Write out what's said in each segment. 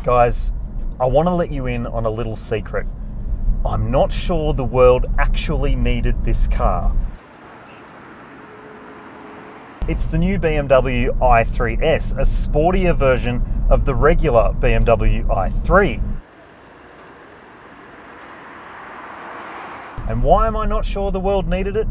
Guys, I want to let you in on a little secret. I'm not sure the world actually needed this car. It's the new BMW i3S, a sportier version of the regular BMW i3. And why am I not sure the world needed it?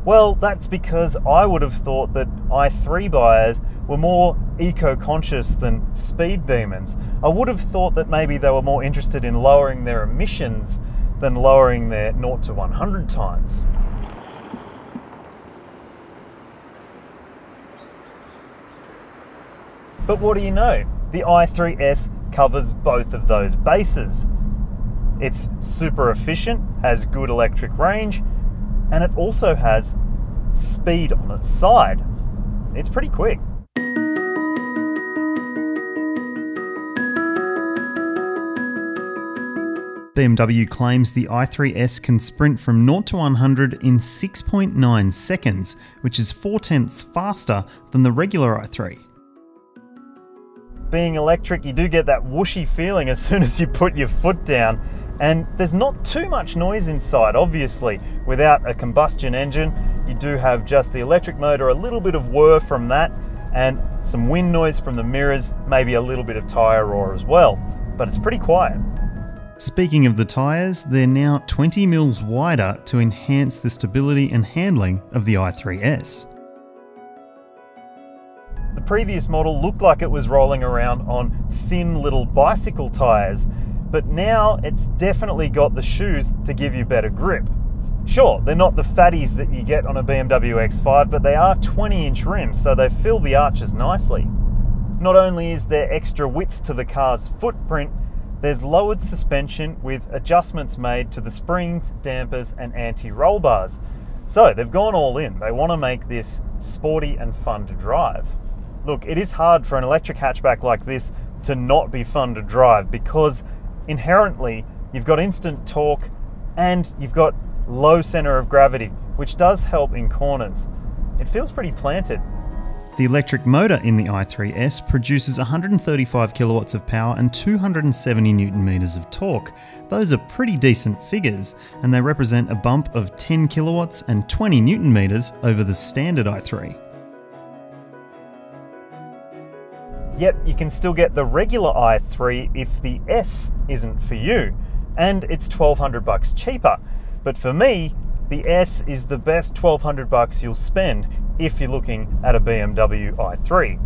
Well, that's because I would have thought that i3 buyers were more eco-conscious than speed demons. I would have thought that maybe they were more interested in lowering their emissions than lowering their 0 to 100 times. But what do you know? The i3S covers both of those bases. It's super efficient, has good electric range, and it also has speed on its side. It's pretty quick. BMW claims the i3S can sprint from 0 to 100 in 6.9 seconds, which is 4/10 faster than the regular i3. Being electric, you do get that whooshy feeling as soon as you put your foot down, and there's not too much noise inside, obviously. Without a combustion engine, you do have just the electric motor, a little bit of whir from that, and some wind noise from the mirrors, maybe a little bit of tyre roar as well, but it's pretty quiet. Speaking of the tyres, they're now 20 mils wider to enhance the stability and handling of the i3S. The previous model looked like it was rolling around on thin little bicycle tyres, but now it's definitely got the shoes to give you better grip. Sure, they're not the fatties that you get on a BMW X5, but they are 20-inch rims, so they fill the arches nicely. Not only is there extra width to the car's footprint, there's lowered suspension with adjustments made to the springs, dampers, and anti-roll bars. So they've gone all in. They want to make this sporty and fun to drive. Look, it is hard for an electric hatchback like this to not be fun to drive because inherently you've got instant torque and you've got low center of gravity, which does help in corners. It feels pretty planted. The electric motor in the i3S produces 135 kilowatts of power and 270 newton meters of torque. Those are pretty decent figures, and they represent a bump of 10 kilowatts and 20 newton meters over the standard i3. Yep, you can still get the regular i3 if the S isn't for you, and it's $1,200 cheaper. But for me, the S is the best $1,200 you'll spend if you're looking at a BMW i3.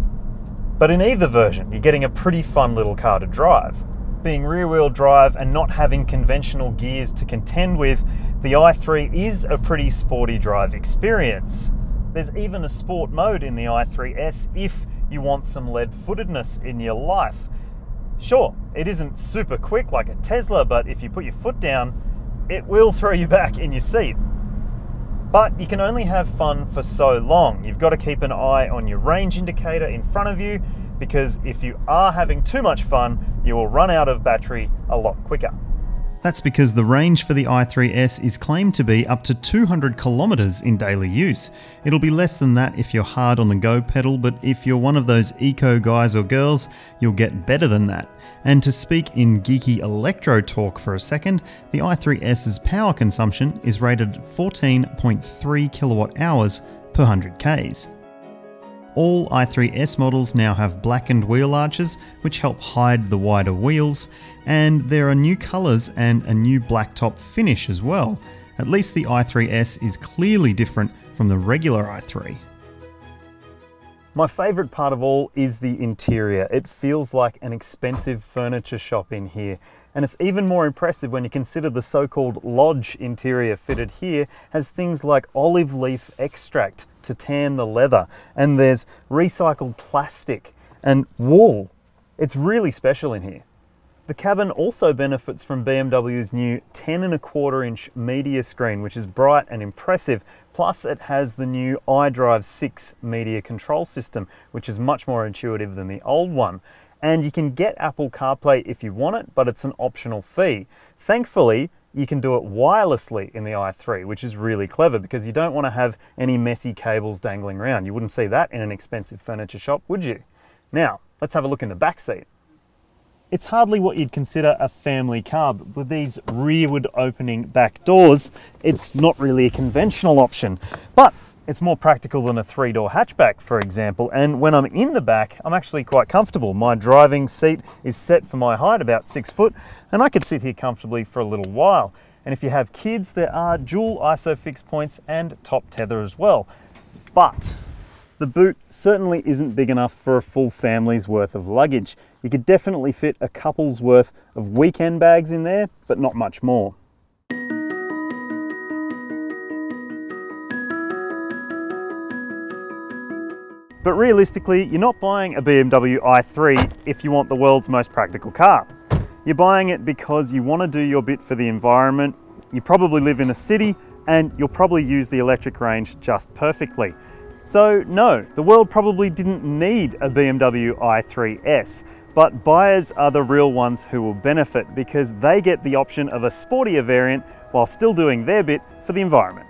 But in either version, you're getting a pretty fun little car to drive. Being rear-wheel drive and not having conventional gears to contend with, the i3 is a pretty sporty drive experience. There's even a sport mode in the i3S if you want some lead-footedness in your life. Sure, it isn't super quick like a Tesla, but if you put your foot down, it will throw you back in your seat. But you can only have fun for so long. You've got to keep an eye on your range indicator in front of you, because if you are having too much fun, you will run out of battery a lot quicker. That's because the range for the i3S is claimed to be up to 200 kilometers in daily use. It'll be less than that if you're hard on the go pedal, but if you're one of those eco guys or girls, you'll get better than that. And to speak in geeky electro talk for a second, the i3S's power consumption is rated 14.3 kilowatt hours per 100 Ks. All i3S models now have blackened wheel arches, which help hide the wider wheels, and there are new colours and a new blacktop finish as well. At least the i3S is clearly different from the regular i3. My favourite part of all is the interior. It feels like an expensive furniture shop in here. And it's even more impressive when you consider the so-called lodge interior fitted here has things like olive leaf extract to tan the leather. And there's recycled plastic and wool. It's really special in here. The cabin also benefits from BMW's new 10.25-inch media screen, which is bright and impressive. Plus it has the new iDrive 6 media control system, which is much more intuitive than the old one. And you can get Apple CarPlay if you want it, but it's an optional fee. Thankfully, you can do it wirelessly in the i3, which is really clever because you don't want to have any messy cables dangling around. You wouldn't see that in an expensive furniture shop, would you? Now, let's have a look in the back seat. it's hardly what you'd consider a family car, but with these rearward opening back doors, it's not really a conventional option. But it's more practical than a 3-door hatchback, for example, and when I'm in the back, I'm actually quite comfortable. My driving seat is set for my height, about 6 foot, and I could sit here comfortably for a little while. And if you have kids, there are dual ISOFIX points and top tether as well. But the boot certainly isn't big enough for a full family's worth of luggage. You could definitely fit a couple's worth of weekend bags in there, but not much more. But realistically, you're not buying a BMW i3 if you want the world's most practical car. You're buying it because you want to do your bit for the environment, you probably live in a city, and you'll probably use the electric range just perfectly. So no, the world probably didn't need a BMW i3S, but buyers are the real ones who will benefit because they get the option of a sportier variant while still doing their bit for the environment.